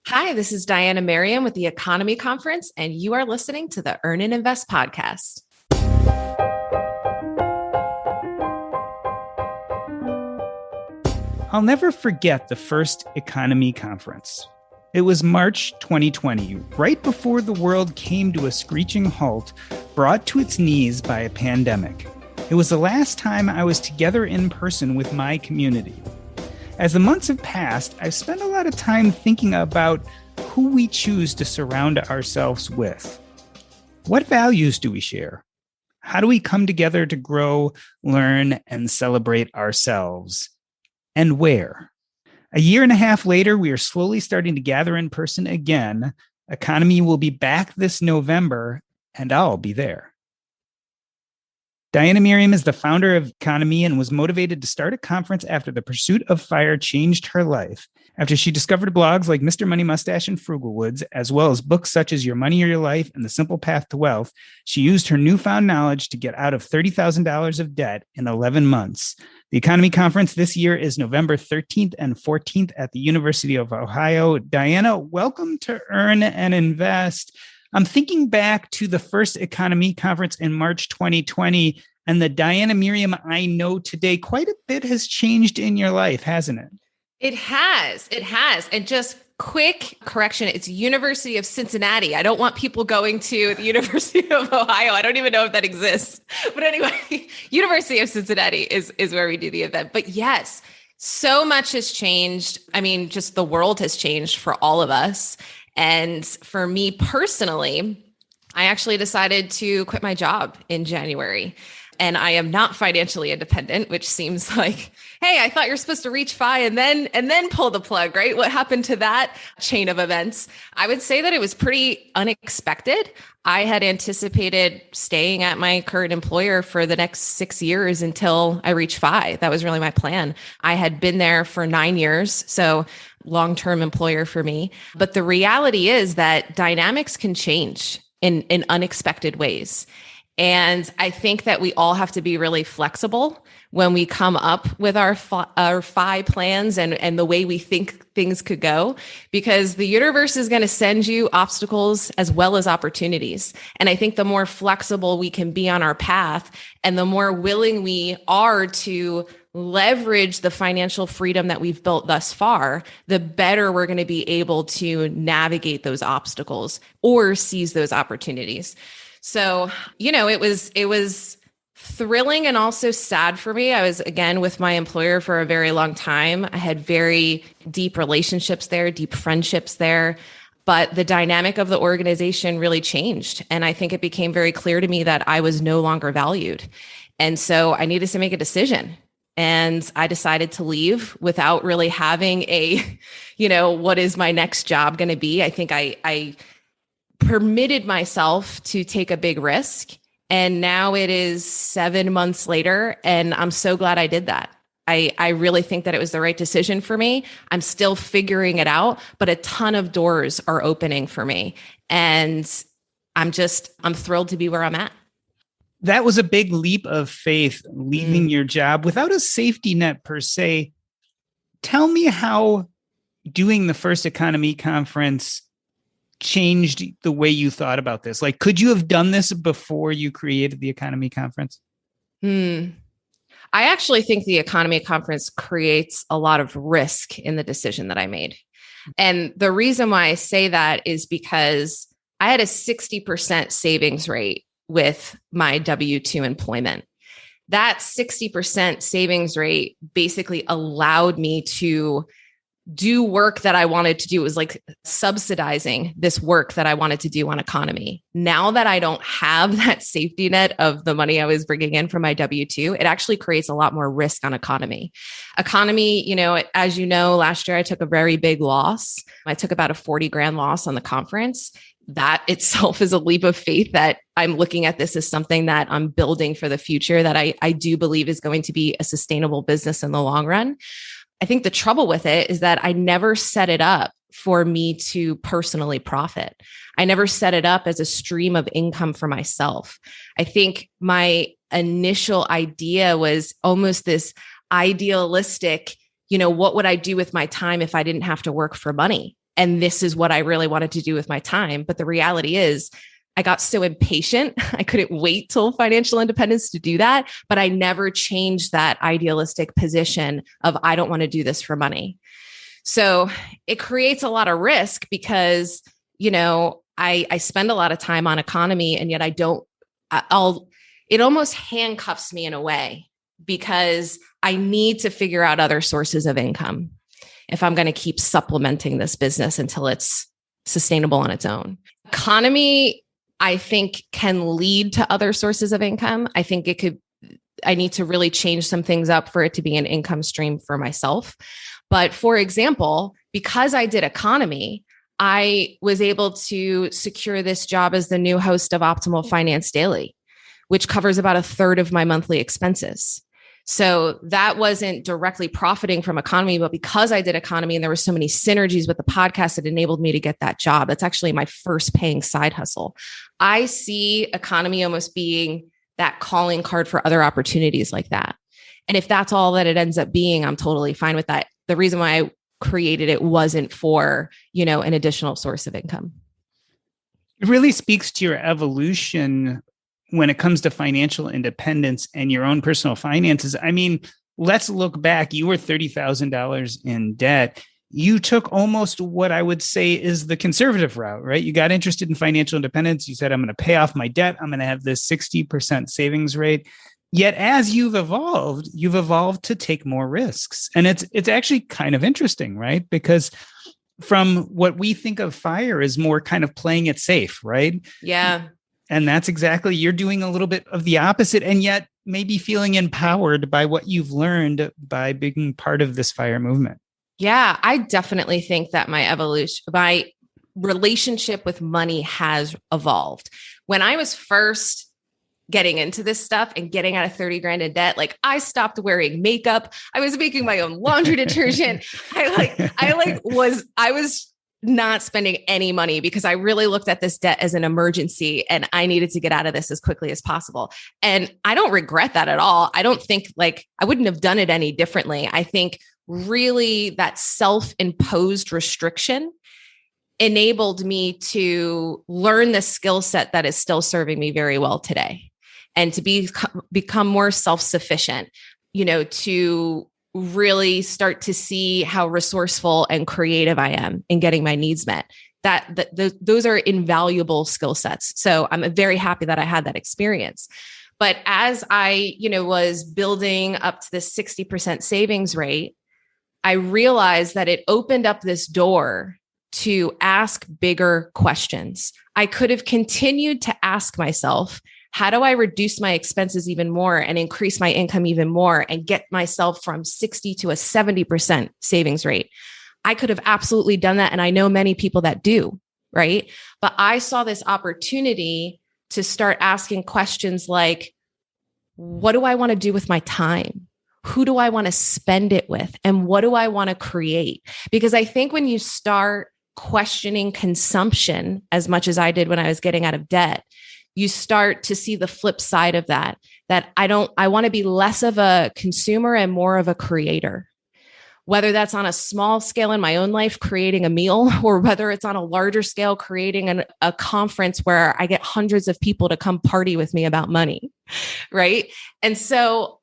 Hi, this is Diania Merriam with the Econome Conference, and you are listening to the Earn and Invest podcast. I'll never forget the first Econome Conference. It was March 2020, right before the world came to a screeching halt, brought to its knees by a pandemic. It was the last time I was together in person with my community. As the months have passed, I've spent a lot of time thinking about who we choose to surround ourselves with. What values do we share? How do we come together to grow, learn, and celebrate ourselves? And where? A year and a half later, we are slowly starting to gather in person again. Econome will be back this November, and I'll be there. Diania Merriam is the founder of Econome and was motivated to start a conference after the pursuit of fire changed her life. After she discovered blogs like Mr. Money Mustache and Frugal Woods, as well as books such as Your Money or Your Life and The Simple Path to Wealth, she used her newfound knowledge to get out of $30,000 of debt in 11 months. The Econome Conference this year is November 13th and 14th at the University of Ohio. Diania, welcome to Earn and Invest. I'm thinking back to the first Econome Conference in March 2020, and the Diania Merriam I know today. Quite a bit has changed in your life, hasn't it? It has. And just quick correction, it's University of Cincinnati. I don't want people going to the University of Ohio. I don't even know if that exists. But anyway, University of Cincinnati is where we do the event. But yes, so much has changed. I mean, just the world has changed for all of us. And for me personally, I actually decided to quit my job in January. And I am not financially independent, which seems like, hey, I thought you're supposed to reach FI and then pull the plug, right? What happened to that chain of events? I would say that it was pretty unexpected. I had anticipated staying at my current employer for the next 6 years until I reach FI. That was really my plan. I had been there for 9 years, so long-term employer for me. But the reality is that dynamics can change in unexpected ways. And I think that we all have to be really flexible when we come up with our FI plans and the way we think things could go, because the universe is going to send you obstacles as well as opportunities. And I think the more flexible we can be on our path and the more willing we are to leverage the financial freedom that we've built thus far, the better we're going to be able to navigate those obstacles or seize those opportunities. So, it was thrilling and also sad for me. I was, again, with my employer for a very long time. I had very deep relationships there, deep friendships there. But the dynamic of the organization really changed. And I think it became very clear to me that I was no longer valued. And so I needed to make a decision. And I decided to leave without really having what is my next job going to be? I think I permitted myself to take a big risk. And now it is 7 months later, and I'm so glad I did that. I really think that it was the right decision for me. I'm still figuring it out, but a ton of doors are opening for me. And I'm thrilled to be where I'm at. That was a big leap of faith, leaving your job without a safety net per se. Tell me how doing the first Econome Conference changed the way you thought about this. Like, could you have done this before you created the Econome Conference? I actually think the Econome Conference creates a lot of risk in the decision that I made. And the reason why I say that is because I had a 60% savings rate with my W-2 employment. That 60% savings rate basically allowed me to do work that I wanted to do. It was like subsidizing this work that I wanted to do on Econome. Now that I don't have that safety net of the money I was bringing in from my W-2, it actually creates a lot more risk on Econome. Econome, as you know, last year I took a very big loss. I took about a 40 grand loss on the conference. That itself is a leap of faith that I'm looking at this as something that I'm building for the future that I do believe is going to be a sustainable business in the long run. I think the trouble with it is that I never set it up for me to personally profit. I never set it up as a stream of income for myself. I think my initial idea was almost this idealistic, what would I do with my time if I didn't have to work for money? And this is what I really wanted to do with my time. But the reality is, I got so impatient. I couldn't wait till financial independence to do that. But I never changed that idealistic position of, I don't want to do this for money. So it creates a lot of risk because, I spend a lot of time on economy, and yet it almost handcuffs me in a way, because I need to figure out other sources of income if I'm going to keep supplementing this business until it's sustainable on its own. Economy, I think, can lead to other sources of income. I think I need to really change some things up for it to be an income stream for myself. But for example, because I did economy, I was able to secure this job as the new host of Optimal Finance Daily, which covers about a third of my monthly expenses. So that wasn't directly profiting from economy, but because I did economy and there were so many synergies with the podcast, it enabled me to get that job. That's actually my first paying side hustle. I see economy almost being that calling card for other opportunities like that. And if that's all that it ends up being, I'm totally fine with that. The reason why I created it wasn't for, an additional source of income. It really speaks to your evolution when it comes to financial independence and your own personal finances. I mean, let's look back. You were $30,000 in debt. You took almost what I would say is the conservative route, right? You got interested in financial independence. You said, I'm going to pay off my debt. I'm going to have this 60% savings rate. Yet as you've evolved to take more risks. And it's actually kind of interesting, right? Because from what we think of FIRE as more kind of playing it safe, right? Yeah. And that's exactly, you're doing a little bit of the opposite, and yet maybe feeling empowered by what you've learned by being part of this FIRE movement. Yeah, I definitely think that my relationship with money has evolved. When I was first getting into this stuff and getting out of 30 grand in debt, like I stopped wearing makeup. I was making my own laundry detergent. I was not spending any money because I really looked at this debt as an emergency and I needed to get out of this as quickly as possible. And I don't regret that at all. I don't think I wouldn't have done it any differently. I think really that self-imposed restriction enabled me to learn the skill set that is still serving me very well today, and to become more self-sufficient, to really start to see how resourceful and creative I am in getting my needs met. Those are invaluable skill sets. So I'm very happy that I had that experience. But as I, was building up to this 60% savings rate, I realized that it opened up this door to ask bigger questions. I could have continued to ask myself, how do I reduce my expenses even more and increase my income even more and get myself from 60 to a 70% savings rate? I could have absolutely done that. And I know many people that do, right? But I saw this opportunity to start asking questions like, what do I want to do with my time? Who do I want to spend it with? And what do I want to create? Because I think when you start questioning consumption as much as I did when I was getting out of debt, you start to see the flip side of that I want to be less of a consumer and more of a creator, whether that's on a small scale in my own life, creating a meal, or whether it's on a larger scale, creating a conference where I get hundreds of people to come party with me about money. Right. And so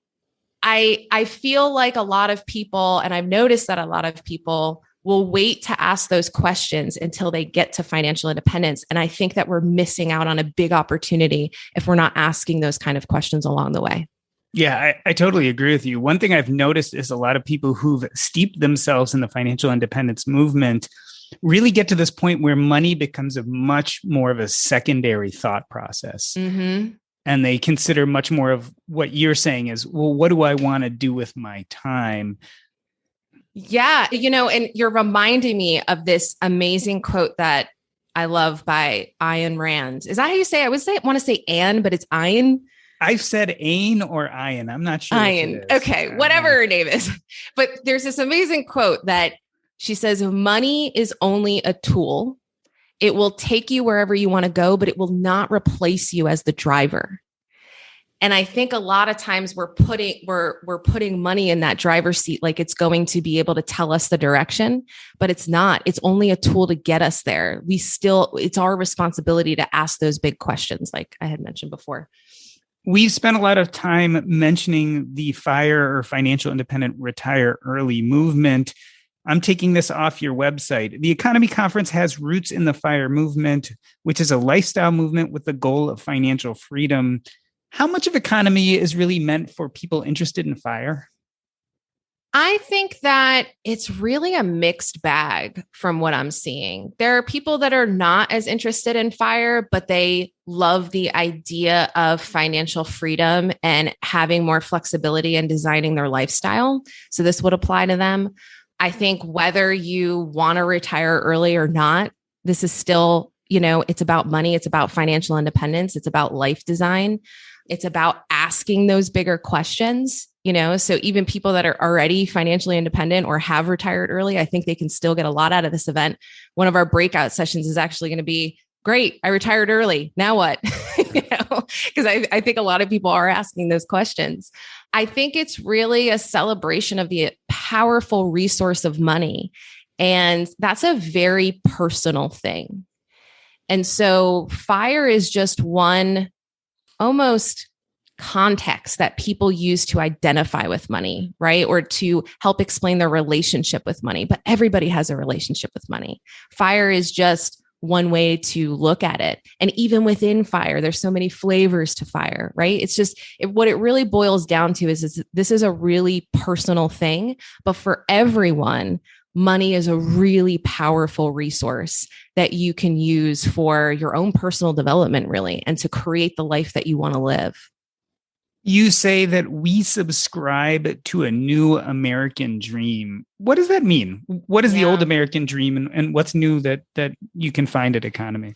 I feel like a lot of people, and I've noticed that a lot of people will wait to ask those questions until they get to financial independence. And I think that we're missing out on a big opportunity if we're not asking those kind of questions along the way. Yeah, I totally agree with you. One thing I've noticed is a lot of people who've steeped themselves in the financial independence movement really get to this point where money becomes a much more of a secondary thought process. Mm-hmm. And they consider much more of what you're saying is, well, what do I want to do with my time? Yeah. And you're reminding me of this amazing quote that I love by Ayn Rand. Is that how you say it? I want to say Anne, but it's Ayn. I've said Ayn or Ayn. I'm not sure. Ayn. Okay. Whatever her name is. But there's this amazing quote that she says, money is only a tool. It will take you wherever you want to go, but it will not replace you as the driver. And I think a lot of times we're putting money in that driver's seat, like it's going to be able to tell us the direction, but it's not. It's only a tool to get us there. It's our responsibility to ask those big questions, like I had mentioned before. We've spent a lot of time mentioning the FIRE, or Financial Independent Retire Early movement. I'm taking this off your website. The Econome Conference has roots in the FIRE movement, which is a lifestyle movement with the goal of financial freedom. How much of Econome is really meant for people interested in FIRE? I think that it's really a mixed bag from what I'm seeing. There are people that are not as interested in FIRE, but they love the idea of financial freedom and having more flexibility in designing their lifestyle. So this would apply to them. I think whether you want to retire early or not, this is still, it's about money. It's about financial independence. It's about life design. It's about asking those bigger questions, so even people that are already financially independent or have retired early, I think they can still get a lot out of this event. One of our breakout sessions is actually going to be, great, I retired early. Now what? Because I think a lot of people are asking those questions. I think it's really a celebration of the powerful resource of money. And that's a very personal thing. And so FIRE is just one almost context that people use to identify with money, right? Or to help explain their relationship with money. But everybody has a relationship with money. FIRE is just one way to look at it. And even within FIRE, there's so many flavors to FIRE, right? It's just what it really boils down to is this is a really personal thing. But for everyone, money is a really powerful resource that you can use for your own personal development, really, and to create the life that you want to live. You say that we subscribe to a new American dream. What does that mean? What is the old American dream, and what's new that you can find at Econome?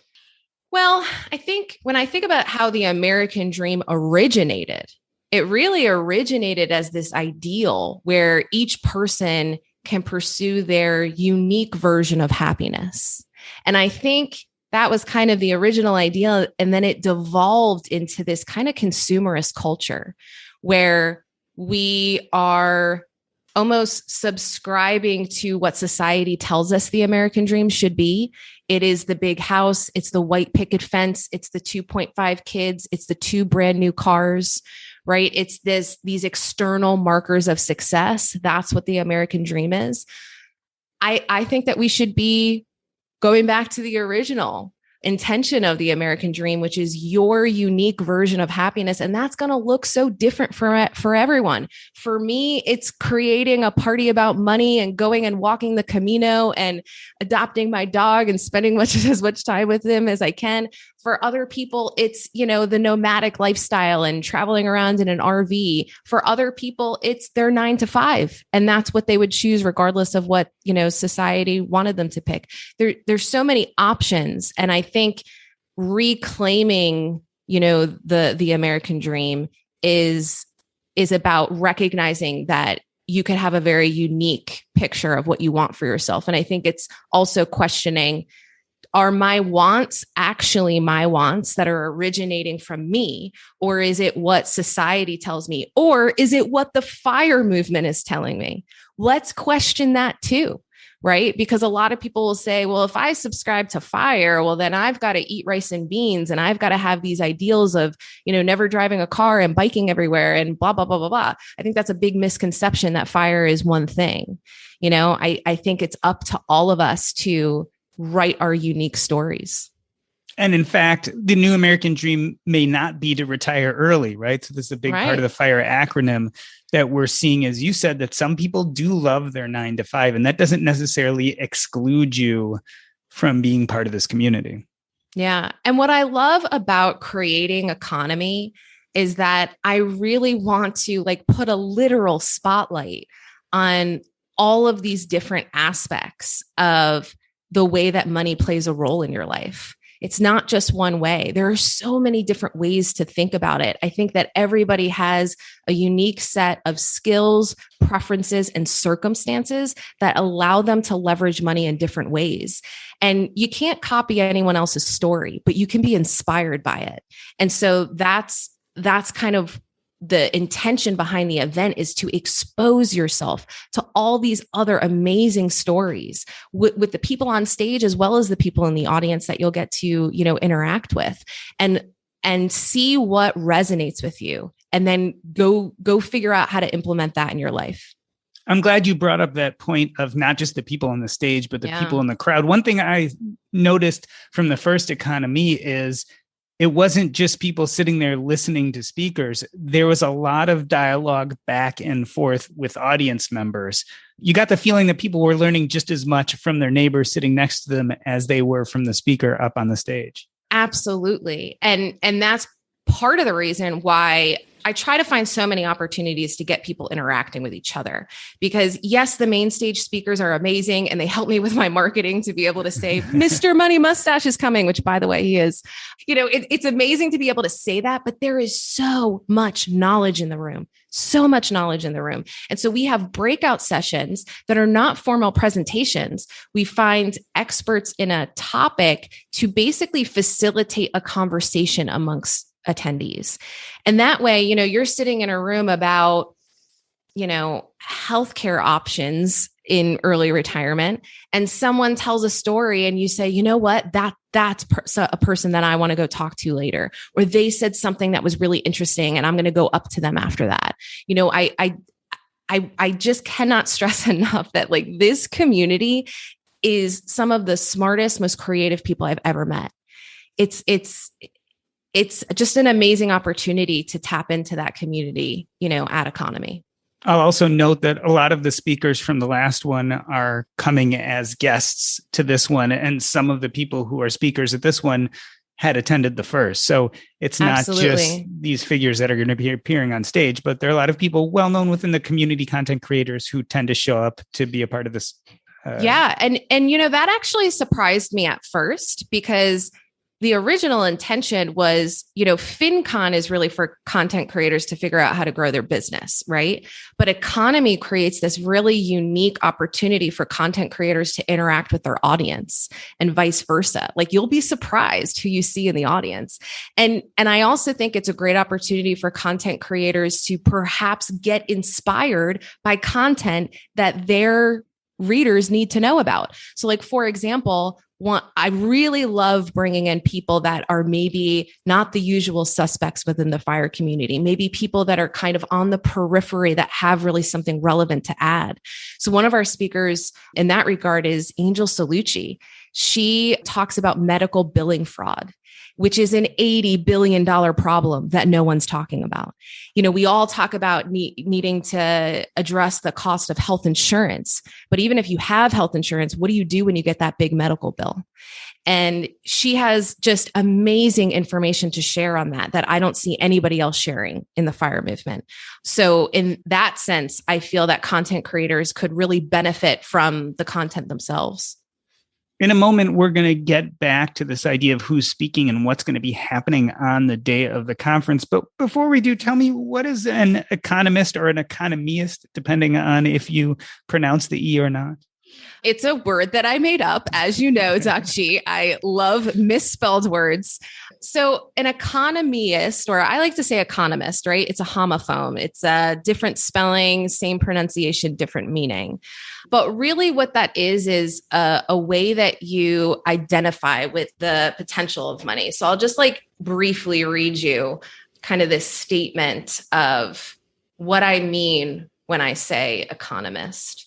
Well, I think when I think about how the American dream originated, it really originated as this ideal where each person can pursue their unique version of happiness. And I think that was kind of the original idea. And then it devolved into this kind of consumerist culture where we are almost subscribing to what society tells us the American dream should be. It is the big house. It's the white picket fence. It's the 2.5 kids. It's the 2 brand new cars, right? It's these external markers of success. That's what the American dream is. I think that we should be going back to the original intention of the American dream, which is your unique version of happiness. And that's going to look so different for everyone. For me, it's creating a party about money and going and walking the Camino and adopting my dog and spending as much time with him as I can. For other people, it's, the nomadic lifestyle and traveling around in an RV. For other people, it's their 9 to 5. And that's what they would choose regardless of what, society wanted them to pick. There's so many options. And I think reclaiming, the American dream is about recognizing that you could have a very unique picture of what you want for yourself. And I think it's also questioning, are my wants actually my wants that are originating from me? Or is it what society tells me? Or is it what the FIRE movement is telling me? Let's question that too, right? Because a lot of people will say, well, if I subscribe to FIRE, well, then I've got to eat rice and beans and I've got to have these ideals of, never driving a car and biking everywhere and blah, blah, blah, blah, blah. I think that's a big misconception that FIRE is one thing. I think it's up to all of us to write our unique stories. And in fact, the new American dream may not be to retire early, right? So this is a big part of the FIRE acronym that we're seeing, as you said, that some people do love their 9 to 5, and that doesn't necessarily exclude you from being part of this community. Yeah. And what I love about creating Econome is that I really want to put a literal spotlight on all of these different aspects of the way that money plays a role in your life. It's not just one way. There are so many different ways to think about it. I think that everybody has a unique set of skills, preferences, and circumstances that allow them to leverage money in different ways. And you can't copy anyone else's story, but you can be inspired by it. And so that's that's kind of the intention behind the event, is to expose yourself to all these other amazing stories with the people on stage, as well as the people in the audience that you'll get to, interact with, and see what resonates with you, and then go figure out how to implement that in your life. I'm glad you brought up that point of not just the people on the stage, but the people in the crowd. One thing I noticed from the first Econome is it wasn't just people sitting there listening to speakers. There was a lot of dialogue back and forth with audience members. You got the feeling that people were learning just as much from their neighbors sitting next to them as they were from the speaker up on the stage. Absolutely. And that's part of the reason why I try to find so many opportunities to get people interacting with each other, because yes, the main stage speakers are amazing and they help me with my marketing to be able to say, Mr. Money Mustache is coming, which by the way, he is. It's amazing to be able to say that, but there is so much knowledge in the room, so much knowledge in the room. And so we have breakout sessions that are not formal presentations. We find experts in a topic to basically facilitate a conversation amongst attendees. And that way, you're sitting in a room about, healthcare options in early retirement, and someone tells a story and you say, you know what, that's a person that I want to go talk to later, or they said something that was really interesting and I'm going to go up to them after that. I just cannot stress enough that this community is some of the smartest, most creative people I've ever met. It's just an amazing opportunity to tap into that community, at Econome. I'll also note that a lot of the speakers from the last one are coming as guests to this one. And some of the people who are speakers at this one had attended the first. So it's not just these figures that are going to be appearing on stage, but there are a lot of people well known within the community, content creators, who tend to show up to be a part of this. Yeah. And that actually surprised me at first, because the original intention was, FinCon is really for content creators to figure out how to grow their business, right? But Econome creates this really unique opportunity for content creators to interact with their audience, and vice versa. You'll be surprised who you see in the audience. And I also think it's a great opportunity for content creators to perhaps get inspired by content that their readers need to know about. So for example, I really love bringing in people that are maybe not the usual suspects within the FIRE community, maybe people that are kind of on the periphery that have really something relevant to add. So one of our speakers in that regard is Angel Salucci. She talks about medical billing fraud, which is an $80 billion problem that no one's talking about. We all talk about needing to address the cost of health insurance, but even if you have health insurance, what do you do when you get that big medical bill? And she has just amazing information to share on that I don't see anybody else sharing in the FIRE movement. So in that sense, I feel that content creators could really benefit from the content themselves. In a moment, we're going to get back to this idea of who's speaking and what's going to be happening on the day of the conference. But before we do, tell me, what is an economist or an economist, depending on if you pronounce the E or not? It's a word that I made up, as you know, Dakshi. I love misspelled words. So an economist, or I like to say economist, right? It's a homophone. It's a different spelling, same pronunciation, different meaning. But really what that is a way that you identify with the potential of money. So I'll just briefly read you kind of this statement of what I mean when I say economist,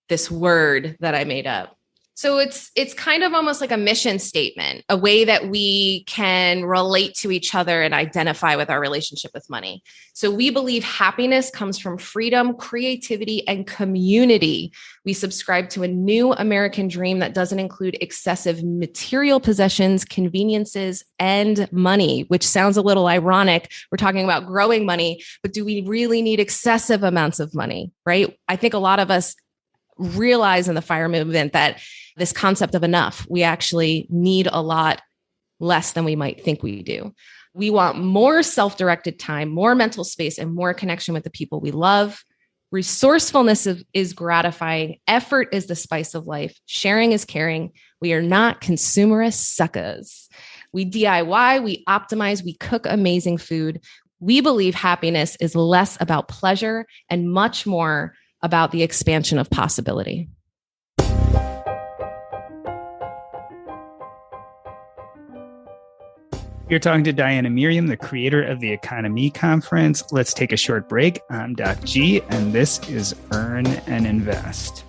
this word that I made up. So it's kind of almost like a mission statement, a way that we can relate to each other and identify with our relationship with money. So we believe happiness comes from freedom, creativity, and community. We subscribe to a new American dream that doesn't include excessive material possessions, conveniences, and money, which sounds a little ironic. We're talking about growing money, but do we really need excessive amounts of money, right? I think a lot of us realize in the FIRE movement that this concept of enough, we actually need a lot less than we might think we do. We want more self-directed time, more mental space, and more connection with the people we love. Resourcefulness is gratifying. Effort is the spice of life. Sharing is caring. We are not consumerist suckers. We DIY, we optimize, we cook amazing food. We believe happiness is less about pleasure and much more about the expansion of possibility. You're talking to Diania Merriam, the creator of the Econome Conference. Let's take a short break. I'm Doc G, and this is Earn and Invest.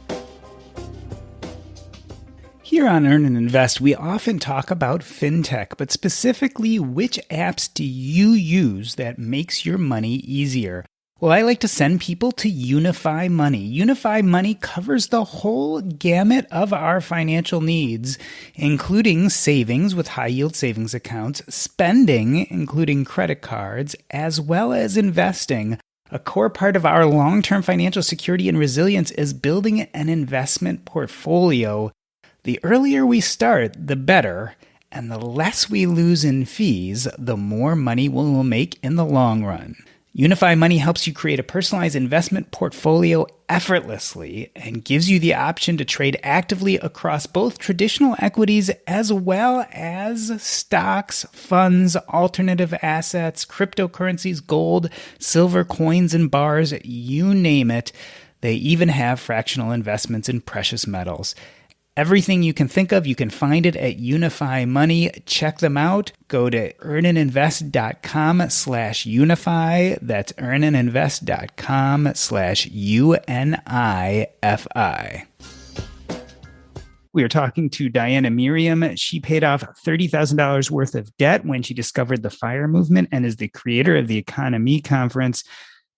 Here on Earn and Invest, we often talk about fintech, but specifically, which apps do you use that makes your money easier? Well, I like to send people to Unify Money. Unify Money covers the whole gamut of our financial needs, including savings with high-yield savings accounts, spending, including credit cards, as well as investing. A core part of our long-term financial security and resilience is building an investment portfolio. The earlier we start, the better, and the less we lose in fees, the more money we'll make in the long run. Unify Money helps you create a personalized investment portfolio effortlessly and gives you the option to trade actively across both traditional equities as well as stocks, funds, alternative assets, cryptocurrencies, gold, silver, coins, and bars, you name it. They even have fractional investments in precious metals. Everything you can think of, you can find it at Unify Money. Check them out. Go to earnandinvest.com/unify. That's earnandinvest.com/UNIFI. We are talking to Diania Merriam. She paid off $30,000 worth of debt when she discovered the FIRE movement and is the creator of the Econome Conference.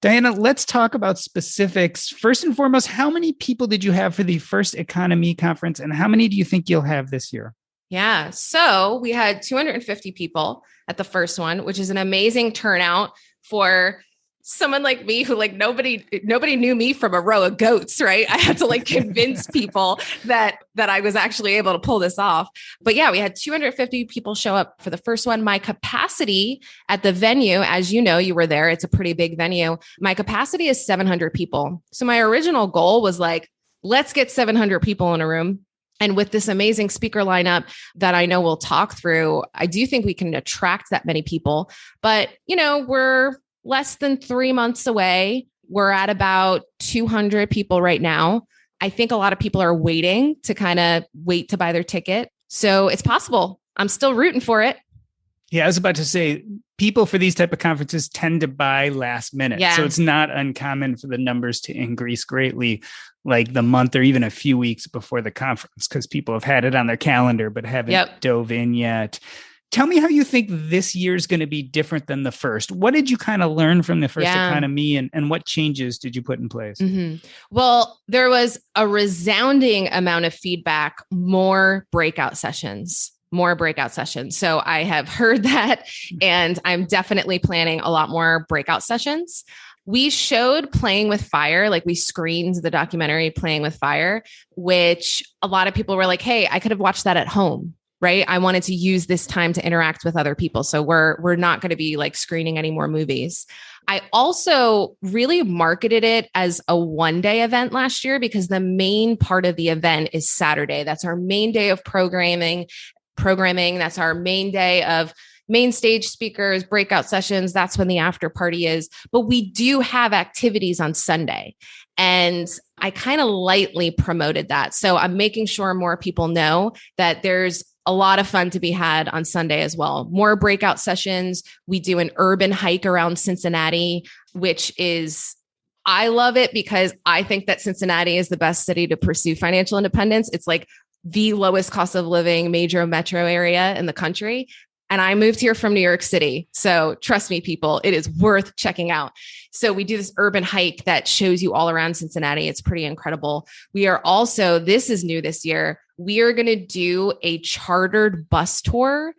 Diania, let's talk about specifics. First and foremost, how many people did you have for the first Econome Conference, and how many do you think you'll have this year? Yeah. So we had 250 people at the first one, which is an amazing turnout for someone like me who nobody knew me from a row of goats, right? I had to convince people that I was actually able to pull this off. But yeah, we had 250 people show up for the first one. My capacity at the venue, as you know, you were there. It's a pretty big venue. My capacity is 700 people. So my original goal was let's get 700 people in a room. And with this amazing speaker lineup that I know we'll talk through, I do think we can attract that many people. But, we're less than 3 months away. We're at about 200 people right now. I think a lot of people are waiting to wait to buy their ticket. So it's possible. I'm still rooting for it. Yeah, I was about to say, people for these type of conferences tend to buy last minute. Yeah. So it's not uncommon for the numbers to increase greatly the month or even a few weeks before the conference, because people have had it on their calendar but haven't dove in yet. Tell me how you think this year is going to be different than the first. What did you kind of learn from the first Econome, and what changes did you put in place? Mm-hmm. Well, there was a resounding amount of feedback, more breakout sessions. So I have heard that, and I'm definitely planning a lot more breakout sessions. We showed Playing with Fire, we screened the documentary Playing with Fire, which a lot of people were like, hey, I could have watched that at home. Right. I wanted to use this time to interact with other people. So we're not going to be screening any more movies. I also really marketed it as a one-day event last year because the main part of the event is Saturday. That's our main day of programming. That's our main day of main stage speakers, breakout sessions. That's when the after party is. But we do have activities on Sunday. And I kind of lightly promoted that. So I'm making sure more people know that there's a lot of fun to be had on Sunday as well. More breakout sessions. We do an urban hike around Cincinnati, which is, I love it because I think that Cincinnati is the best city to pursue financial independence. It's the lowest cost of living major metro area in the country. And I moved here from New York City. So trust me, people, it is worth checking out. So we do this urban hike that shows you all around Cincinnati. It's pretty incredible. We are also, this is new this year, we are going to do a chartered bus tour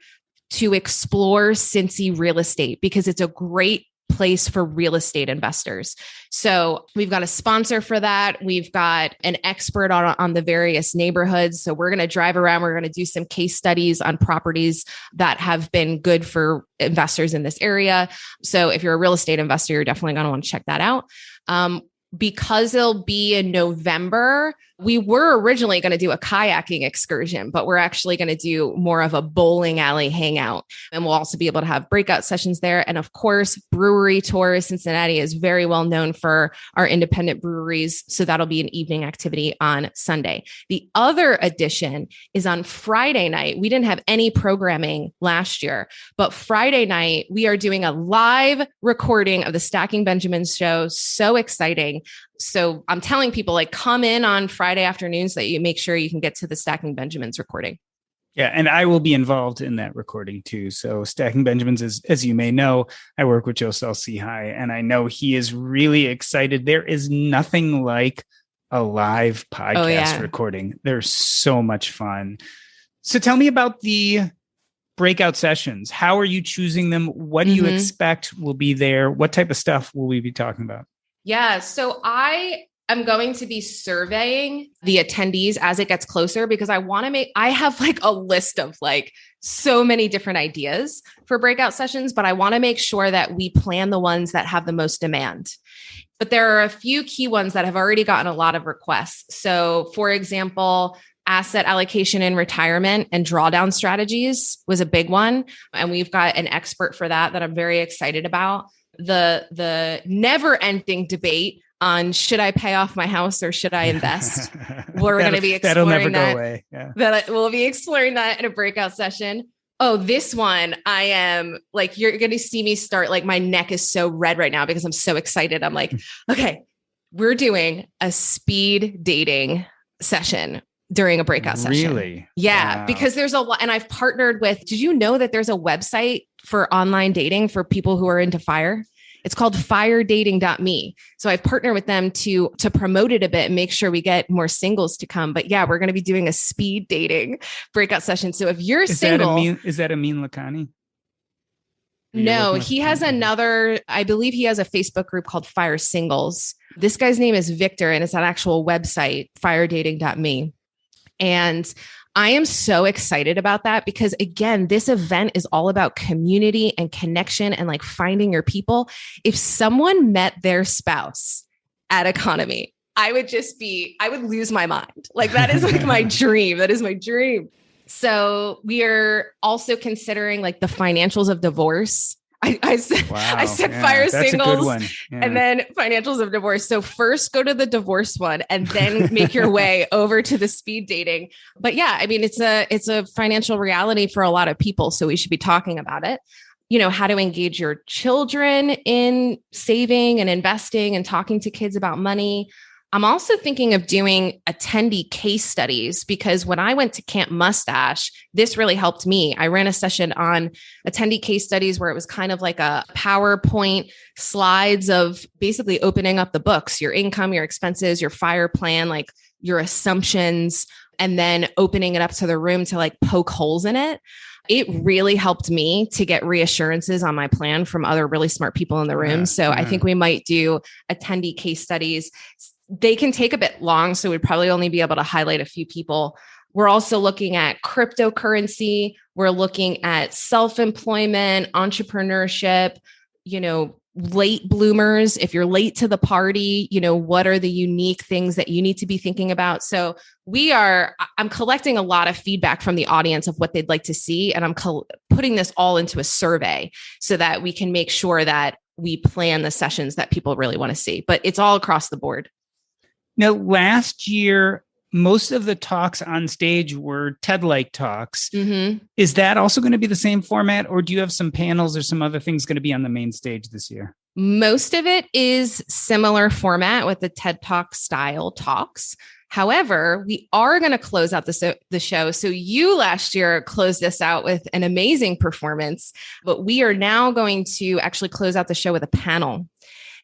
to explore Cincy real estate because it's a great place for real estate investors. So we've got a sponsor for that. We've got an expert on the various neighborhoods. So we're going to drive around. We're going to do some case studies on properties that have been good for investors in this area. So if you're a real estate investor, you're definitely going to want to check that out. Because it'll be in November, We were originally going to do a kayaking excursion, but we're actually going to do more of a bowling alley hangout. And we'll also be able to have breakout sessions there. And of course, brewery tours. Cincinnati is very well known for our independent breweries. So that'll be an evening activity on Sunday. The other addition is on Friday night. We didn't have any programming last year, but Friday night, we are doing a live recording of the Stacking Benjamins show. So exciting. So I'm telling people, like, come in on Friday afternoons so that you make sure you can get to the Stacking Benjamins recording. Yeah, and I will be involved in that recording too. So Stacking Benjamins is, as you may know, I work with Joe Salcihai, and I know he is really excited. There is nothing like a live podcast recording. They're so much fun. So tell me about the breakout sessions. How are you choosing them? What do you expect will be there? What type of stuff will we be talking about? Yeah. So I am going to be surveying the attendees as it gets closer, because I have like a list of like so many different ideas for breakout sessions, but I want to make sure that we plan the ones that have the most demand. But there are a few key ones that have already gotten a lot of requests. So for example, asset allocation in retirement and drawdown strategies was a big one. And we've got an expert for that I'm very excited about. The never ending debate on should I pay off my house or should I invest? We're going to be exploring that'll never that. Go away. Yeah. We'll be exploring that in a breakout session. Oh, this one, I am like, you're going to see me start, like my neck is so red right now because I'm so excited. I'm like, okay, we're doing a speed dating session during a breakout session. Really? Yeah, wow. Because there's a lot, and I've partnered with, did you know that there's a website for online dating for people who are into fire? It's called firedating.me. So I've partnered with them to promote it a bit and make sure we get more singles to come. But yeah, we're going to be doing a speed dating breakout session. So if you're single, is that Amin Lakhani? No, he has another, I believe he has a Facebook group called Fire Singles. This guy's name is Victor, and it's an actual website, firedating.me. And I am so excited about that because, again, this event is all about community and connection and like finding your people. If someone met their spouse at Econome, I would lose my mind. Like that is like my dream. That is my dream. So we are also considering like the financials of divorce. I said fire singles and then financials of divorce. So first go to the divorce one and then make your way over to the speed dating. But yeah, I mean, it's a financial reality for a lot of people. So we should be talking about it. You know, how to engage your children in saving and investing and talking to kids about money. I'm also thinking of doing attendee case studies because when I went to Camp Mustache, this really helped me. I ran a session on attendee case studies where it was kind of like a PowerPoint slides of basically opening up the books, your income, your expenses, your fire plan, like your assumptions, and then opening it up to the room to like poke holes in it. It really helped me to get reassurances on my plan from other really smart people in the room. So I think we might do attendee case studies. They can take a bit long, so we'd probably only be able to highlight a few people. We're also looking at cryptocurrency. We're looking at self-employment, entrepreneurship, you know, late bloomers. If you're late to the party, you know, what are the unique things that you need to be thinking about? So I'm collecting a lot of feedback from the audience of what they'd like to see. And I'm putting this all into a survey so that we can make sure that we plan the sessions that people really want to see, but it's all across the board. Now, last year, most of the talks on stage were TED-like talks. Mm-hmm. Is that also going to be the same format, or do you have some panels or some other things going to be on the main stage this year? Most of it is similar format with the TED Talk style talks. However, we are going to close out the show. So you last year closed this out with an amazing performance, but we are now going to actually close out the show with a panel.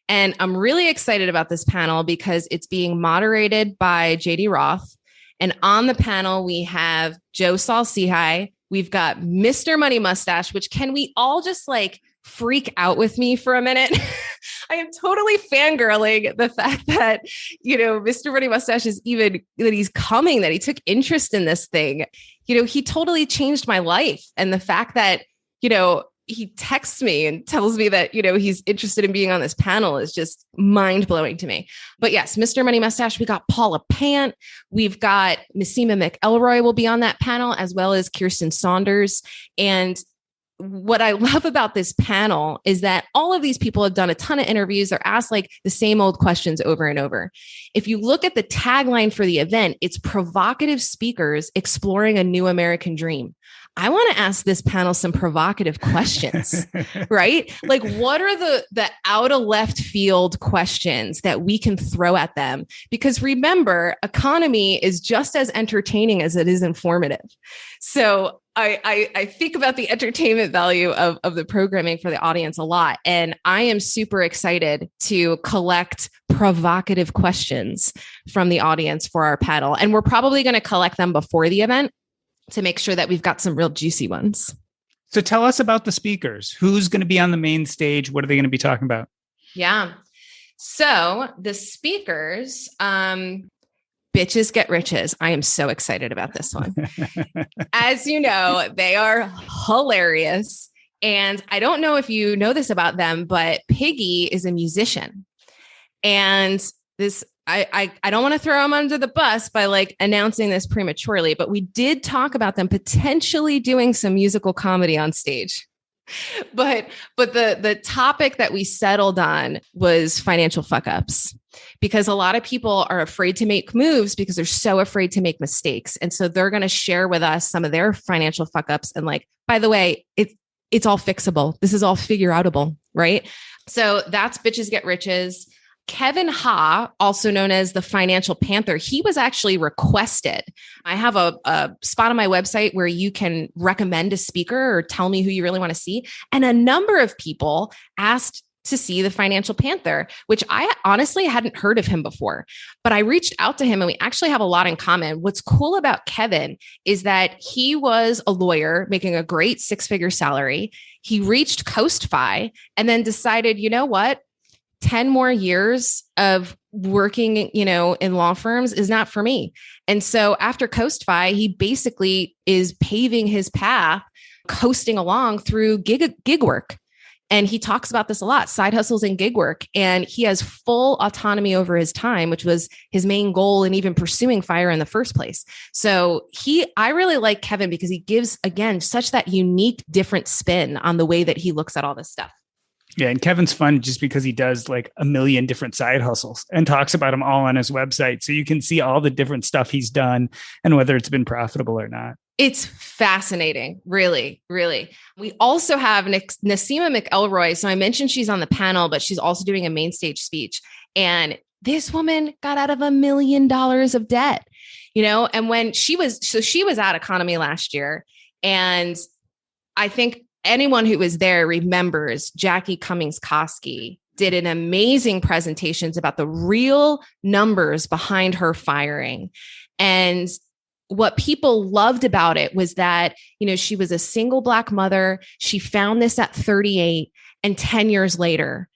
And I'm really excited about this panel because it's being moderated by JD Roth. And on the panel, we have Joe Salcihai. We've got Mr. Money Mustache, which can we all just like freak out with me for a minute? I am totally fangirling the fact that, you know, Mr. Money Mustache is even, that he's coming, that he took interest in this thing. You know, he totally changed my life. And the fact that, you know, he texts me and tells me that, he's interested in being on this panel is just mind blowing to me. But yes, Mr. Money Mustache, we got Paula Pant. We've got Nassima McElroy will be on that panel, as well as Kirsten Saunders. And what I love about this panel is that all of these people have done a ton of interviews. They're asked like the same old questions over and over. If you look at the tagline for the event, it's provocative speakers exploring a new American dream. I want to ask this panel some provocative questions, right? Like, what are the out of left field questions that we can throw at them? Because remember, economy is just as entertaining as it is informative. So I think about the entertainment value of the programming for the audience a lot. And I am super excited to collect provocative questions from the audience for our panel. And we're probably going to collect them before the event to make sure that we've got some real juicy ones. So tell us about the speakers. Who's going to be on the main stage? What are they going to be talking about? Yeah. So the speakers, bitches get riches. I am so excited about this one. As you know, they are hilarious. And I don't know if you know this about them, but Piggy is a musician. And this, I don't want to throw them under the bus by like announcing this prematurely, but we did talk about them potentially doing some musical comedy on stage. But the topic that we settled on was financial fuck ups, because a lot of people are afraid to make moves because they're so afraid to make mistakes. And so they're going to share with us some of their financial fuck ups. And like, by the way, it's all fixable. This is all figure outable, right? So that's Bitches Get Riches. Kevin Ha, also known as the Financial Panther, he was actually requested. I have a spot on my website where you can recommend a speaker or tell me who you really want to see. And a number of people asked to see the Financial Panther, which I honestly hadn't heard of him before. But I reached out to him and we actually have a lot in common. What's cool about Kevin is that he was a lawyer making a great six-figure salary. He reached Coast-Fi and then decided, you know what? 10 more years of working, in law firms is not for me. And so after Coast-Fi, he basically is paving his path, coasting along through gig work. And he talks about this a lot, side hustles and gig work. And he has full autonomy over his time, which was his main goal in even pursuing FIRE in the first place. So I really like Kevin because he gives, again, such that unique, different spin on the way that he looks at all this stuff. Yeah. And Kevin's fun just because he does like a million different side hustles and talks about them all on his website. So you can see all the different stuff he's done and whether it's been profitable or not. It's fascinating. Really, really. We also have Nassima McElroy. So I mentioned she's on the panel, but she's also doing a main stage speech. And this woman got out of $1 million of debt, and when she was at Economy last year. And I think anyone who was there remembers Jackie Cummings-Koski did an amazing presentations about the real numbers behind her firing. And what people loved about it was that, she was a single Black mother. She found this at 38 and 10 years later,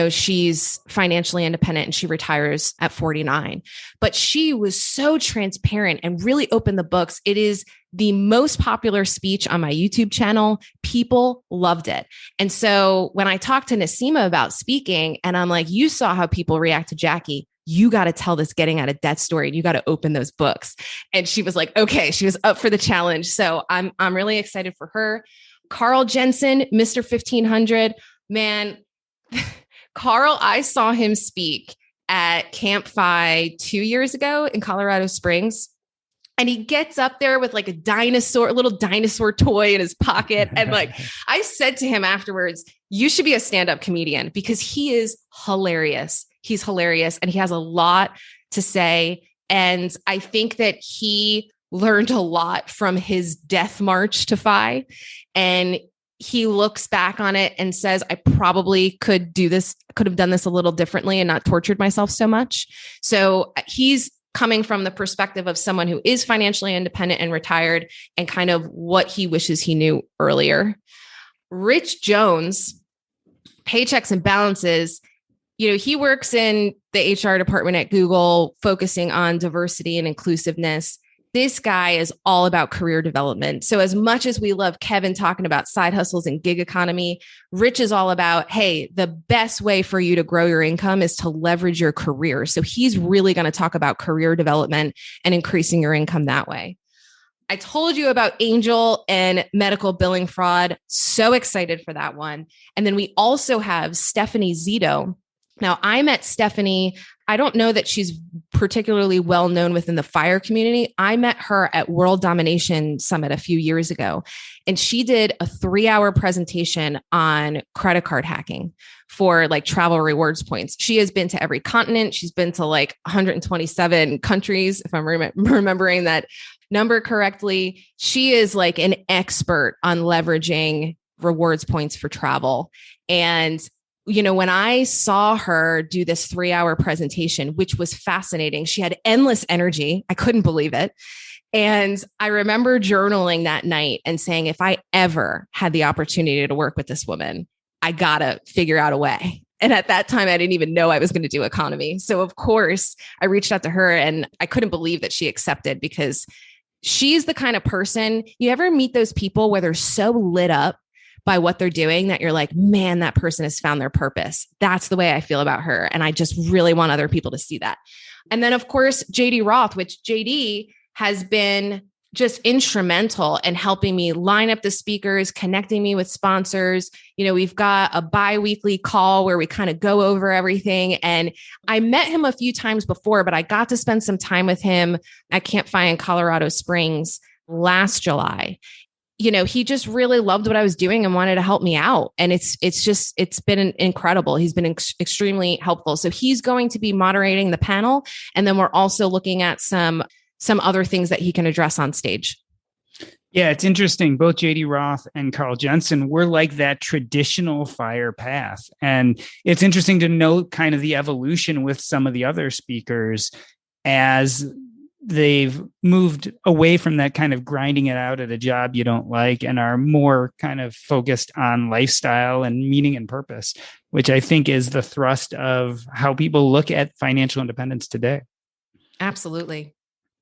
she's financially independent and she retires at 49. But she was so transparent and really opened the books. It is the most popular speech on my YouTube channel. People loved it. And so when I talked to Nassima about speaking, and I'm like, you saw how people react to Jackie, you got to tell this getting out of debt story and you got to open those books. And she was like, okay, she was up for the challenge. So I'm really excited for her. Carl Jensen, Mr. 1500, man, Carl, I saw him speak at Camp Fi 2 years ago in Colorado Springs. And he gets up there with like a little dinosaur toy in his pocket. And like, I said to him afterwards, you should be a stand-up comedian because he is hilarious. He's hilarious. And he has a lot to say. And I think that he learned a lot from his death march to Fi. And he looks back on it and says, I probably could have done this a little differently and not tortured myself so much. So he's coming from the perspective of someone who is financially independent and retired and kind of what he wishes he knew earlier. Rich Jones, Paychecks and Balances, he works in the HR department at Google, focusing on diversity and inclusiveness. This guy is all about career development. So as much as we love Kevin talking about side hustles and gig economy, Rich is all about, hey, the best way for you to grow your income is to leverage your career. So he's really going to talk about career development and increasing your income that way. I told you about angel and medical billing fraud. So excited for that one. And then we also have Stephanie Zito. Now, I met Stephanie. I don't know that she's particularly well known within the FIRE community. I met her at World Domination Summit a few years ago, and she did a 3-hour presentation on credit card hacking for like travel rewards points. She has been to every continent. She's been to like 127 countries, if I'm remembering that number correctly. She is like an expert on leveraging rewards points for travel. And when I saw her do this 3-hour presentation, which was fascinating, she had endless energy. I couldn't believe it. And I remember journaling that night and saying, if I ever had the opportunity to work with this woman, I got to figure out a way. And at that time, I didn't even know I was going to do economy. So of course, I reached out to her and I couldn't believe that she accepted, because she's the kind of person, you ever meet those people where they're so lit up by what they're doing that you're like, man, that person has found their purpose. That's the way I feel about her. And I just really want other people to see that. And then of course, JD Roth, which JD has been just instrumental in helping me line up the speakers, connecting me with sponsors. We've got a bi-weekly call where we kind of go over everything. And I met him a few times before, but I got to spend some time with him at Campfire in Colorado Springs last July. He just really loved what I was doing and wanted to help me out. And it's been incredible. He's been extremely helpful. So he's going to be moderating the panel. And then we're also looking at some other things that he can address on stage. Yeah, it's interesting. Both JD Roth and Carl Jensen were like that traditional FIRE path. And it's interesting to note kind of the evolution with some of the other speakers as they've moved away from that kind of grinding it out at a job you don't like and are more kind of focused on lifestyle and meaning and purpose, which I think is the thrust of how people look at financial independence today. Absolutely.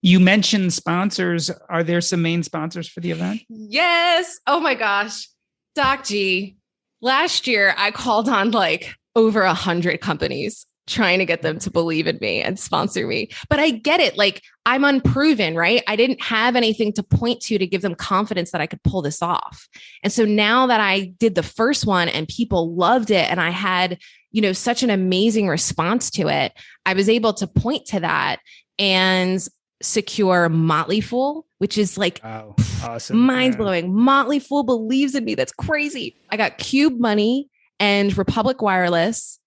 You mentioned sponsors. Are there some main sponsors for the event? Yes. Oh my gosh. Doc G. Last year, I called on like over 100 companies trying to get them to believe in me and sponsor me. But I get it. Like, I'm unproven, right? I didn't have anything to point to give them confidence that I could pull this off. And so now that I did the first one and people loved it and I had, such an amazing response to it, I was able to point to that and secure Motley Fool, which is like awesome, mind blowing. Motley Fool believes in me. That's crazy. I got Cube Money and Republic Wireless.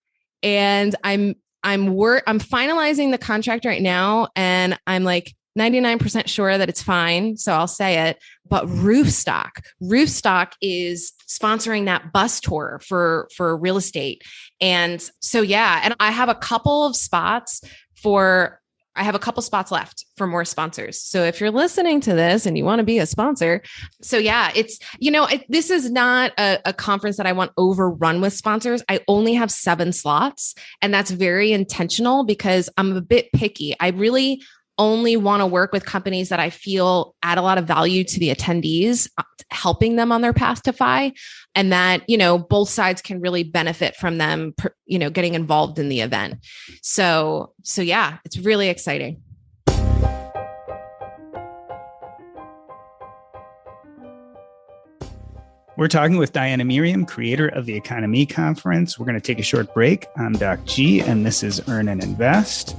And I'm finalizing the contract right now, and I'm like 99% sure that it's fine. So I'll say it. But Roofstock is sponsoring that bus tour for real estate. And so, yeah, and I have a couple spots left for more sponsors. So if you're listening to this and you want to be a sponsor, so yeah, it's, this is not a conference that I want overrun with sponsors. I only have 7 slots, and that's very intentional because I'm a bit picky. I really only want to work with companies that I feel add a lot of value to the attendees, helping them on their path to FI, and that, both sides can really benefit from them, getting involved in the event. So yeah, it's really exciting. We're talking with Diania Merriam, creator of the Econome Conference. We're going to take a short break. I'm Doc G, and this is Earn and Invest.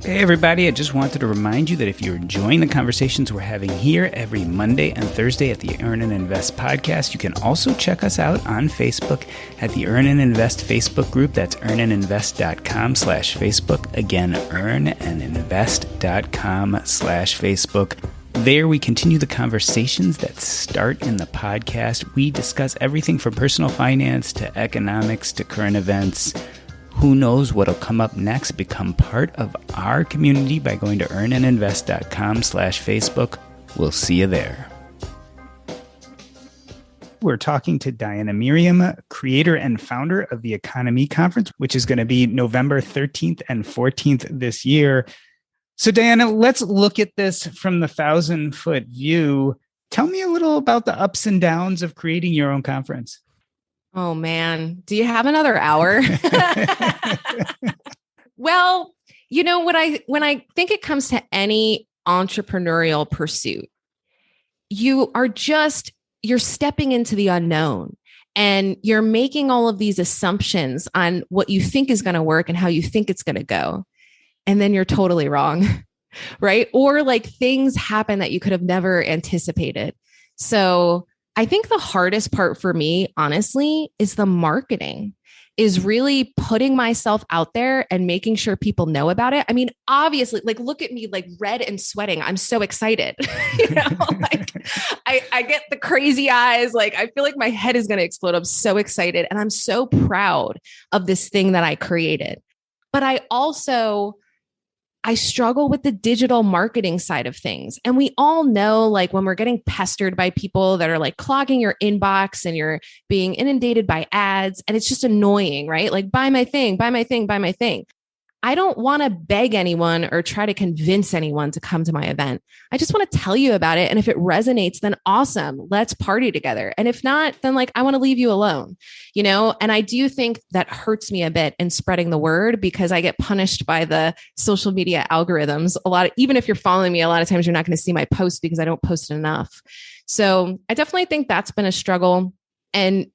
Hey, everybody. I just wanted to remind you that if you're enjoying the conversations we're having here every Monday and Thursday at the Earn and Invest podcast, you can also check us out on Facebook at the Earn and Invest Facebook group. That's earnandinvest.com/Facebook. Again, earnandinvest.com/Facebook. There, we continue the conversations that start in the podcast. We discuss everything from personal finance to economics to current events. Who knows what'll come up next? Become part of our community by going to earnandinvest.com/Facebook. We'll see you there. We're talking to Diania Merriam, creator and founder of the Econome Conference, which is going to be November 13th and 14th this year. So Diana, let's look at this from the 1,000-foot view. Tell me a little about the ups and downs of creating your own conference. Oh man, do you have another hour? Well, when I think it comes to any entrepreneurial pursuit, you're stepping into the unknown and you're making all of these assumptions on what you think is going to work and how you think it's going to go. And then you're totally wrong, right? Or like things happen that you could have never anticipated. So I think the hardest part for me, honestly, is the marketing, is really putting myself out there and making sure people know about it. I mean, obviously, like, look at me, like red and sweating. I'm so excited. Like I get the crazy eyes. Like, I feel like my head is going to explode. I'm so excited. And I'm so proud of this thing that I created. But I struggle with the digital marketing side of things. And we all know, like, when we're getting pestered by people that are like clogging your inbox and you're being inundated by ads, and it's just annoying, right? Like, buy my thing, buy my thing, buy my thing. I don't want to beg anyone or try to convince anyone to come to my event. I just want to tell you about it. And if it resonates, then awesome. Let's party together. And if not, then like, I want to leave you alone, And I do think that hurts me a bit in spreading the word because I get punished by the social media algorithms a lot. Even if you're following me, a lot of times you're not going to see my post because I don't post enough. So I definitely think that's been a struggle. And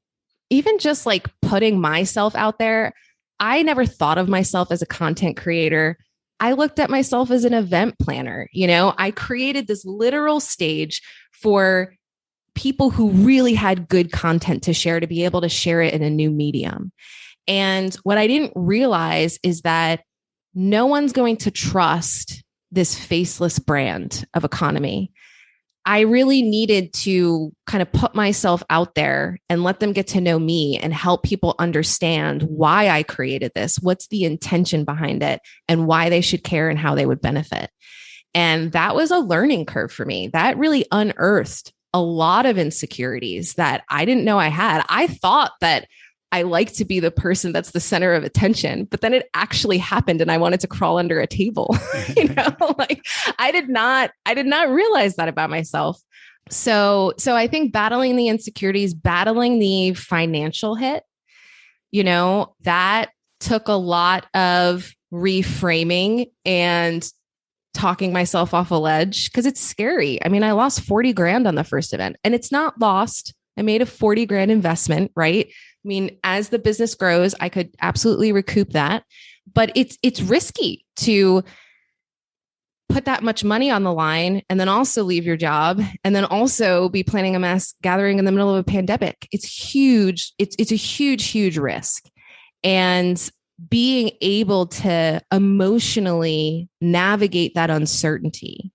even just like putting myself out there, I never thought of myself as a content creator. I looked at myself as an event planner. I created this literal stage for people who really had good content to share, to be able to share it in a new medium. And what I didn't realize is that no one's going to trust this faceless brand of Econome. I really needed to kind of put myself out there and let them get to know me and help people understand why I created this, what's the intention behind it, and why they should care and how they would benefit. And that was a learning curve for me. That really unearthed a lot of insecurities that I didn't know I had. I thought that I like to be the person that's the center of attention, but then it actually happened and I wanted to crawl under a table. Like I did not realize that about myself. So I think battling the insecurities, battling the financial hit, that took a lot of reframing and talking myself off a ledge because it's scary. I mean, I lost 40 grand on the first event and it's not lost. I made a 40 grand investment, right? I mean, as the business grows, I could absolutely recoup that, but it's risky to put that much money on the line and then also leave your job and then also be planning a mass gathering in the middle of a pandemic. It's huge. It's a huge, huge risk. And being able to emotionally navigate that uncertainty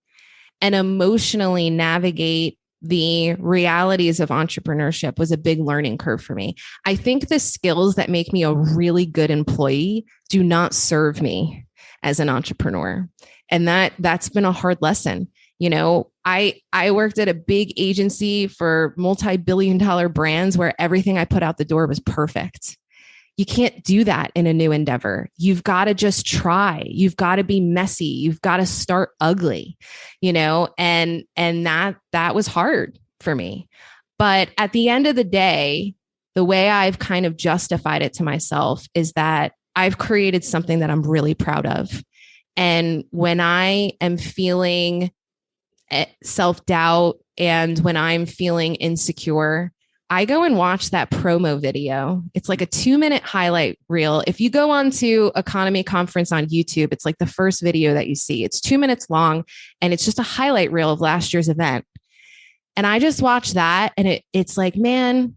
and emotionally navigate the realities of entrepreneurship was a big learning curve for me. I think the skills that make me a really good employee do not serve me as an entrepreneur. And that's been a hard lesson. I worked at a big agency for multi-billion-dollar brands where everything I put out the door was perfect. You can't do that in a new endeavor. You've got to just try. You've got to be messy. You've got to start ugly, and that was hard for me. But at the end of the day, the way I've kind of justified it to myself is that I've created something that I'm really proud of. And when I am feeling self-doubt and when I'm feeling insecure, I go and watch that promo video. It's like a 2-minute highlight reel. If you go onto Econome Conference on YouTube, it's like the first video that you see. It's 2 minutes long and it's just a highlight reel of last year's event. And I just watch that and it's like, man,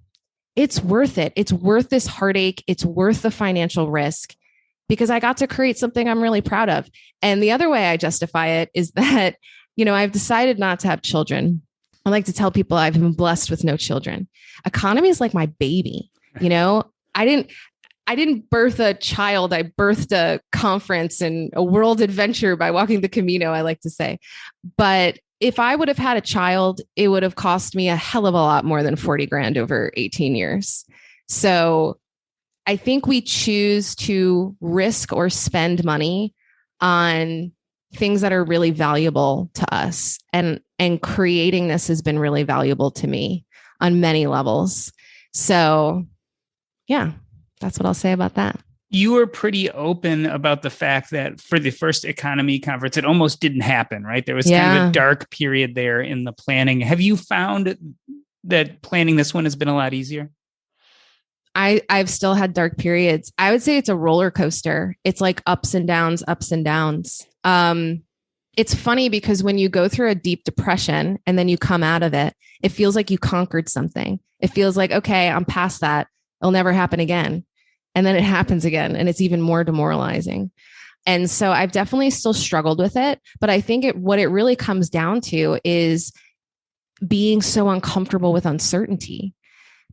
it's worth it. It's worth this heartache. It's worth the financial risk because I got to create something I'm really proud of. And the other way I justify it is that, I've decided not to have children. I like to tell people I've been blessed with no children. Econome is like my baby. I didn't birth a child. I birthed a conference and a world adventure by walking the Camino, I like to say. But if I would have had a child, it would have cost me a hell of a lot more than 40 grand over 18 years. So I think we choose to risk or spend money on things that are really valuable to us. And creating this has been really valuable to me on many levels. So yeah, that's what I'll say about that. You were pretty open about the fact that for the first economy conference, it almost didn't happen, right? There was kind of a dark period there in the planning. Have you found that planning this one has been a lot easier? I've still had dark periods. I would say it's a roller coaster. It's like ups and downs, ups and downs. It's funny because when you go through a deep depression and then you come out of it, it feels like you conquered something. It feels like, okay, I'm past that. It'll never happen again. And then it happens again, and it's even more demoralizing. And so I've definitely still struggled with it. But I think what it really comes down to is being so uncomfortable with uncertainty.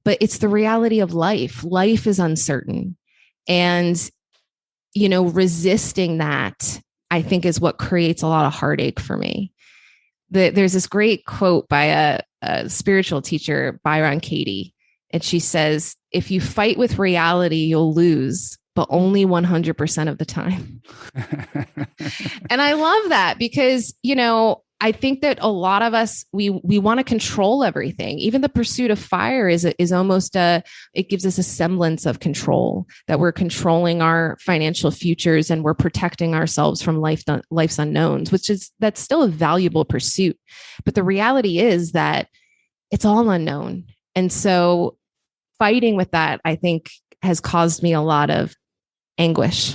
But it's the reality of life. Life is uncertain. And, resisting that, I think, is what creates a lot of heartache for me. There's this great quote by a spiritual teacher, Byron Katie. And she says, if you fight with reality, you'll lose, but only 100% of the time. And I love that because, I think that a lot of us, we want to control everything. Even the pursuit of fire is almost it gives us a semblance of control, that we're controlling our financial futures and we're protecting ourselves from life's unknowns, that's still a valuable pursuit. But the reality is that it's all unknown. And so fighting with that, I think, has caused me a lot of anguish.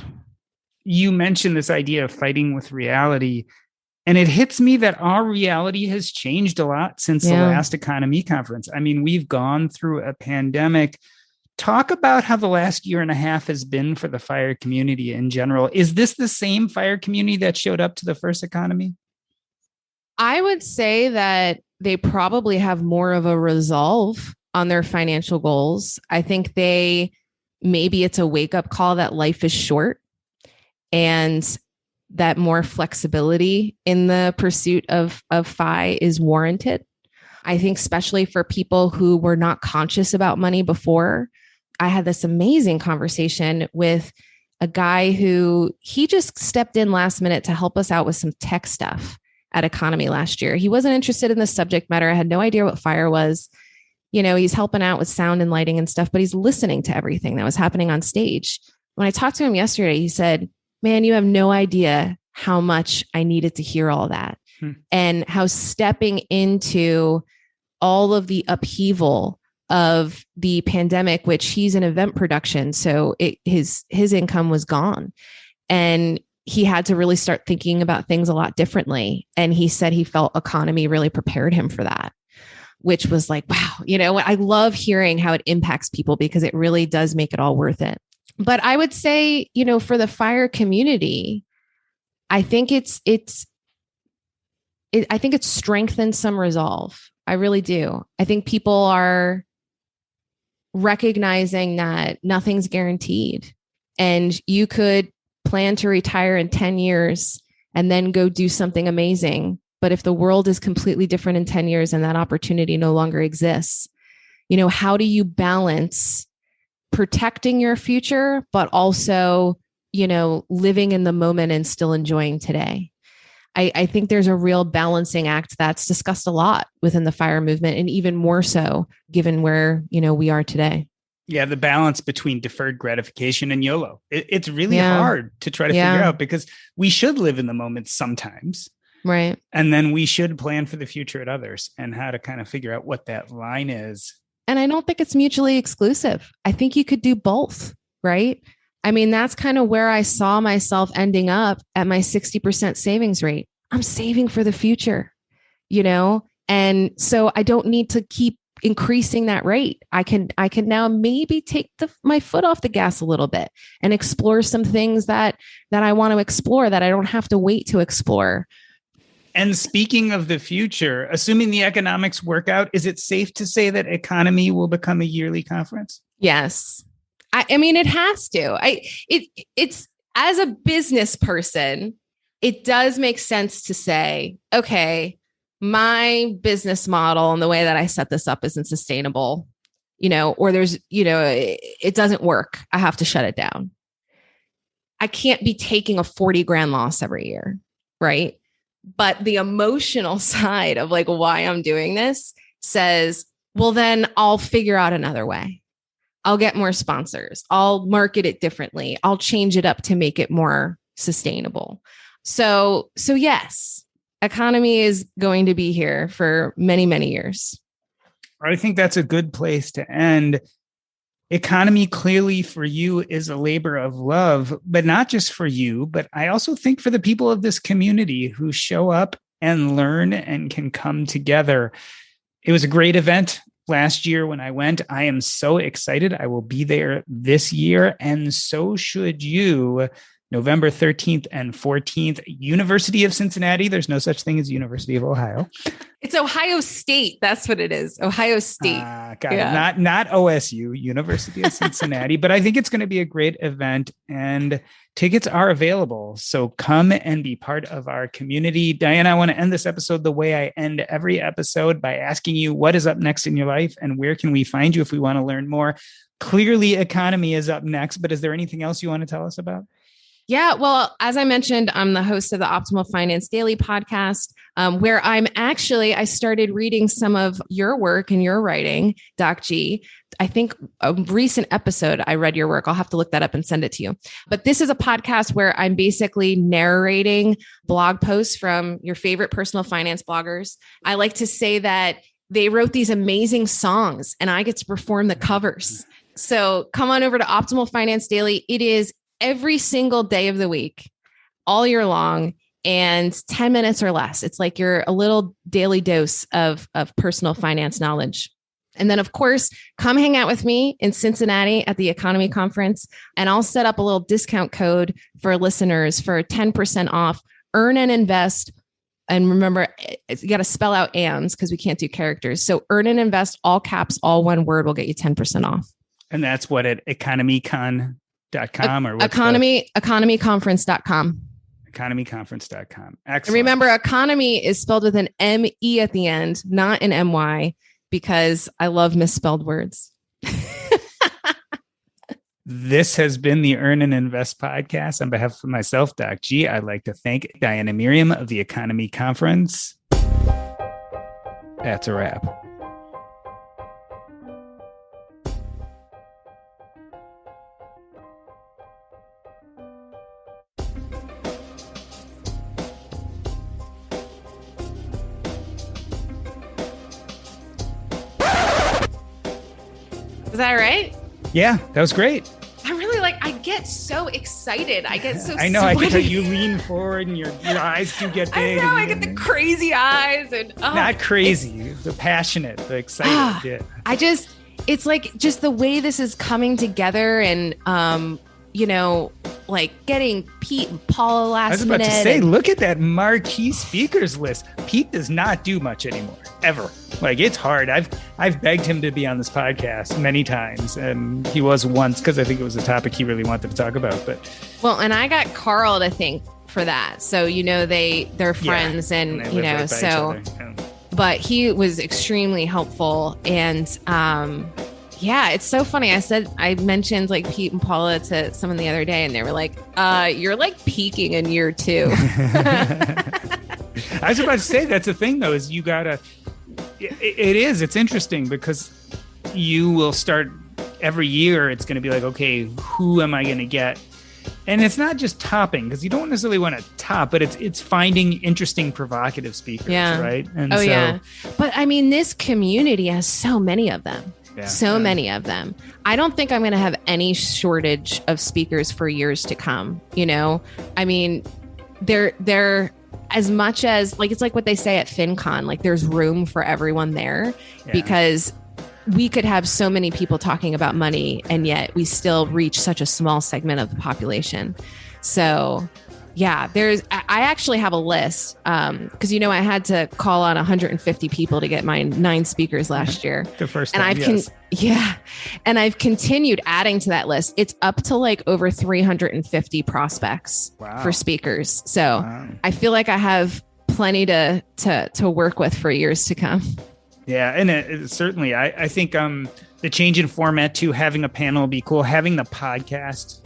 You mentioned this idea of fighting with reality, and it hits me that our reality has changed a lot since the last Econome Conference. I mean, we've gone through a pandemic. Talk about how the last year and a half has been for the fire community in general. Is this the same fire community that showed up to the first Econome? I would say that they probably have more of a resolve on their financial goals. I think maybe it's a wake-up call that life is short and that more flexibility in the pursuit of FI is warranted. I think especially for people who were not conscious about money before. I had this amazing conversation with a guy who he just stepped in last minute to help us out with some tech stuff at Econome last year. He wasn't interested in the subject matter. I had no idea what fire was. He's helping out with sound and lighting and stuff, but he's listening to everything that was happening on stage. When I talked to him yesterday, he said, man, you have no idea how much I needed to hear all that and how stepping into all of the upheaval of the pandemic, which he's in event production. So his income was gone and he had to really start thinking about things a lot differently. And he said he felt Econome really prepared him for that, which was like, wow, I love hearing how it impacts people because it really does make it all worth it. But I would say, for the fire community, I think it's strengthened some resolve. I really do. I think people are recognizing that nothing's guaranteed and you could plan to retire in 10 years and then go do something amazing. But if the world is completely different in 10 years and that opportunity no longer exists, how do you balance protecting your future, but also, living in the moment and still enjoying today? I think there's a real balancing act that's discussed a lot within the fire movement, and even more so given where, we are today. Yeah, the balance between deferred gratification and YOLO. It's really hard to try to figure out because we should live in the moment sometimes. Right. And then we should plan for the future at others and how to kind of figure out what that line is. And I don't think it's mutually exclusive. I think you could do both, right? I mean, that's kind of where I saw myself ending up at my 60% savings rate. I'm saving for the future, and so I don't need to keep increasing that rate. I can now maybe take my foot off the gas a little bit and explore some things that I want to explore that I don't have to wait to explore. And speaking of the future, assuming the economics work out, is it safe to say that Econome will become a yearly conference? Yes. I mean, it has to. It's as a business person, it does make sense to say, okay, my business model and the way that I set this up isn't sustainable, or there's, it doesn't work. I have to shut it down. I can't be taking a 40 grand loss every year. right? But the emotional side of like why I'm doing this says, well, then I'll figure out another way. I'll get more sponsors. I'll market it differently. I'll change it up to make it more sustainable. So yes, Econome is going to be here for many, many years. I think that's a good place to end. Econome clearly for you is a labor of love, but not just for you, but I also think for the people of this community who show up and learn and can come together. It was a great event last year when I went. I am so excited. I will be there this year, and so should you. November 13th and 14th, University of Cincinnati. There's no such thing as University of Ohio. It's Ohio State. That's what it is. Ohio State. Got it. Not OSU, University of Cincinnati. But I think it's going to be a great event, and tickets are available. So come and be part of our community. Diana, I want to end this episode the way I end every episode, by asking you what is up next in your life and where can we find you if we want to learn more. Clearly, Econome is up next, but is there anything else you want to tell us about? Yeah, well, as I mentioned, I'm the host of the Optimal Finance Daily podcast, where I started reading some of your work and your writing, Doc G. I think a recent episode, I read your work. I'll have to look that up and send it to you. But this is a podcast where I'm basically narrating blog posts from your favorite personal finance bloggers. I like to say that they wrote these amazing songs and I get to perform the covers. So come on over to Optimal Finance Daily. It is every single day of the week, all year long, and 10 minutes or less. It's like you're a little daily dose of personal finance knowledge. And then, of course, come hang out with me in Cincinnati at the Econome Conference, and I'll set up a little discount code for listeners for 10% off. Earn and invest. And remember, you got to spell out ands because we can't do characters. So earn and invest, all caps, all one word, will get you 10% off. And that's what at economecon.com or economeconference.com. Economeconference.com. Excellent. And remember, economy is spelled with an M-E at the end, not an M-Y, because I love misspelled words. This has been the Earn and Invest podcast. On behalf of myself, Doc G, I'd like to thank Diania Merriam of the Econome Conference. That's a wrap. Is that right? Yeah, that was great. I get so excited. I get so I know. sweaty. I can tell you lean forward and your eyes do get big. I know. I get the crazy eyes and not crazy, the passionate, the excited. Yeah. It's like just the way this is coming together, and like getting Pete and Paula last minute. I was about to say, look at that marquee speakers list. Pete does not do much anymore, ever. Like, it's hard. I've begged him to be on this podcast many times, and he was once because I think it was a topic he really wanted to talk about. But and I got Carl to think for that. So they're friends, and right so. Yeah. But he was extremely helpful, and yeah, it's so funny. I mentioned like Pete and Paula to someone the other day, and they were like, you're like peaking in year 2. I was about to say, that's the thing though, is you gotta, it's interesting because you will start every year. It's going to be like, okay, who am I going to get? And it's not just topping, because you don't necessarily want to top, but it's finding interesting, provocative speakers, right? And yeah. But I mean, this community has so many of them. Yeah, many of them. I don't think I'm going to have any shortage of speakers for years to come. I mean, they're as much as like, it's like what they say at FinCon, like there's room for everyone there, because we could have so many people talking about money, and yet we still reach such a small segment of the population. So yeah, I actually have a list because, I had to call on 150 people to get my 9 speakers last year. The first time, and I've continued adding to that list. It's up to like over 350 prospects for speakers. So I feel like I have plenty to work with for years to come. Yeah, and it certainly, I think the change in format too, having a panel will be cool. Having the podcast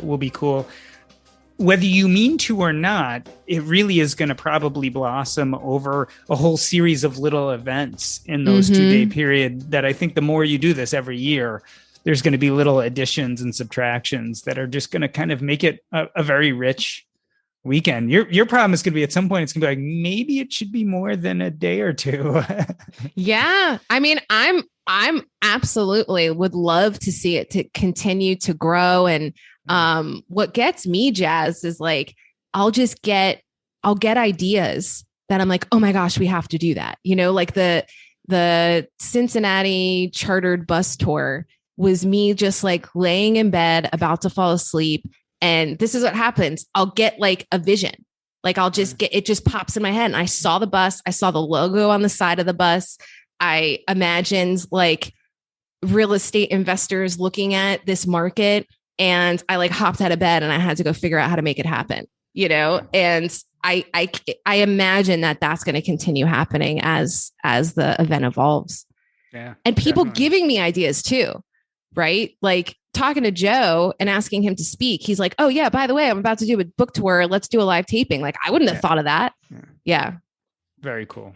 will be cool. whether you mean to or not, it really is going to probably blossom over a whole series of little events in those 2-day period that I think the more you do this every year, there's going to be little additions and subtractions that are just going to kind of make it a very rich weekend. Your problem is going to be at some point, it's going to be like, maybe it should be more than a day or two. Yeah. I mean, I'm absolutely would love to see it to continue to grow. And what gets me jazzed is like, I'll get ideas that I'm like, oh my gosh, we have to do that. You know, like the Cincinnati chartered bus tour was me just like laying in bed about to fall asleep. And this is what happens. I'll get like a vision. Like I'll just it just pops in my head. And I saw the bus. I saw the logo on the side of the bus. I imagined like real estate investors looking at this market, and I like hopped out of bed and I had to go figure out how to make it happen, you know? And I imagine that that's going to continue happening as the event evolves. Yeah. And people definitely. giving me ideas too, right? Like talking to Joe and asking him to speak. He's like, oh yeah, by the way, I'm about to do a book tour. Let's do a live taping. Like I wouldn't have thought of that. Yeah. Very cool.